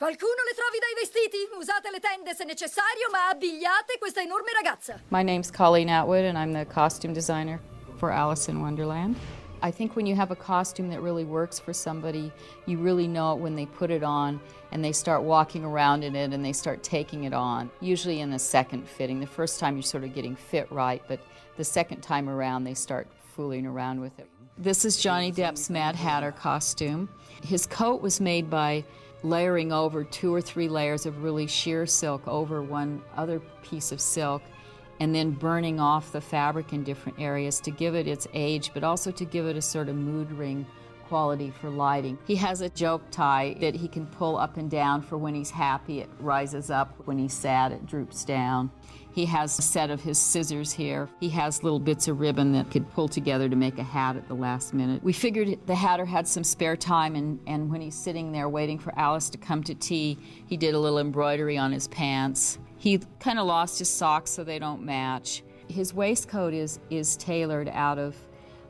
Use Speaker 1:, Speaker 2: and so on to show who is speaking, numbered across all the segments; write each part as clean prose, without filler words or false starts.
Speaker 1: Qualcuno le trovi dai vestiti? Usate le tende se necessario, ma abbigliate questa enorme ragazza.
Speaker 2: My name's Colleen Atwood, and I'm the costume designer for Alice in Wonderland. I think when you have a costume that really works for somebody, you really know it when they put it on and they start walking around in it and they start taking it on. Usually in the second fitting. The first time you're sort of getting fit right, but the second time around they start fooling around with it. This is Johnny Depp's Mad Hatter costume. His coat was made by layering over 2 or 3 layers of really sheer silk over one other piece of silk, and then burning off the fabric in different areas to give it its age, but also to give it a sort of mood ring quality for lighting. He has a joke tie that he can pull up and down for when he's happy, it rises up. When he's sad, it droops down. He has a set of his scissors here. He has little bits of ribbon that could pull together to make a hat at the last minute. We figured the Hatter had some spare time, and when he's sitting there waiting for Alice to come to tea, he did a little embroidery on his pants. He kind of lost his socks so they don't match. His waistcoat is tailored out of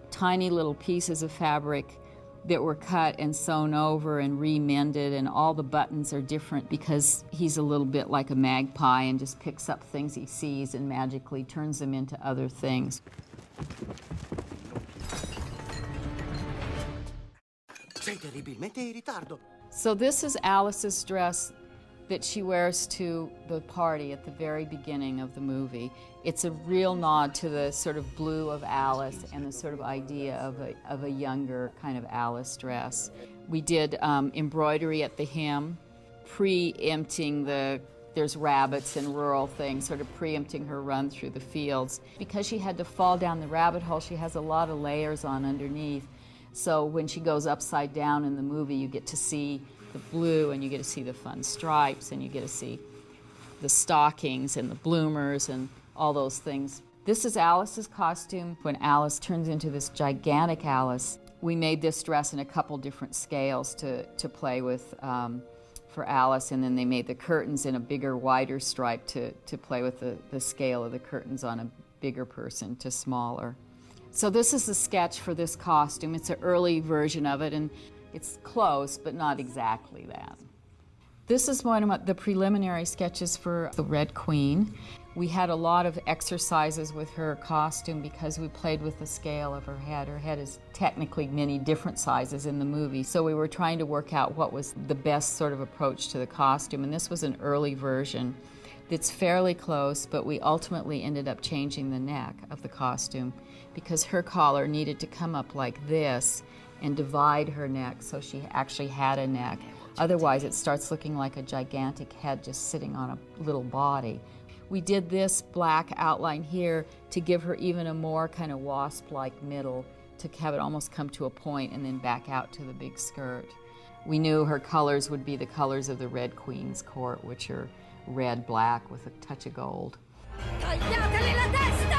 Speaker 2: tiny little pieces of fabric that were cut and sewn over and remended, and all the buttons are different because he's a little bit like a magpie and just picks up things he sees and magically turns them into other things.
Speaker 3: Sei terribilmente in ritardo.
Speaker 2: So this is Alice's dress that she wears to the party at the very beginning of the movie. It's a real nod to the sort of blue of Alice and the sort of idea of a younger kind of Alice dress. We did embroidery at the hem, preempting there's rabbits and rural things, sort of preempting her run through the fields. Because she had to fall down the rabbit hole, she has a lot of layers on underneath. So when she goes upside down in the movie, you get to see the blue, and you get to see the fun stripes, and you get to see the stockings and the bloomers and all those things. This is Alice's costume when Alice turns into this gigantic Alice. We made this dress in a couple different scales to play with for Alice, and then they made the curtains in a bigger, wider stripe to play with the scale of the curtains on a bigger person to smaller. So this is the sketch for this costume. It's an early version of it, and it's close, but not exactly that. This is one of the preliminary sketches for the Red Queen. We had a lot of exercises with her costume because we played with the scale of her head. Her head is technically many different sizes in the movie, so we were trying to work out what was the best sort of approach to the costume, and this was an early version that's fairly close, but we ultimately ended up changing the neck of the costume because her collar needed to come up like this and divide her neck so she actually had a neck. Otherwise it starts looking like a gigantic head just sitting on a little body. We did this black outline here to give her even a more kind of wasp-like middle, to have it almost come to a point and then back out to the big skirt. We knew her colors would be the colors of the Red Queen's court, which are red, black with a touch of gold.
Speaker 1: Tagliatele la testa!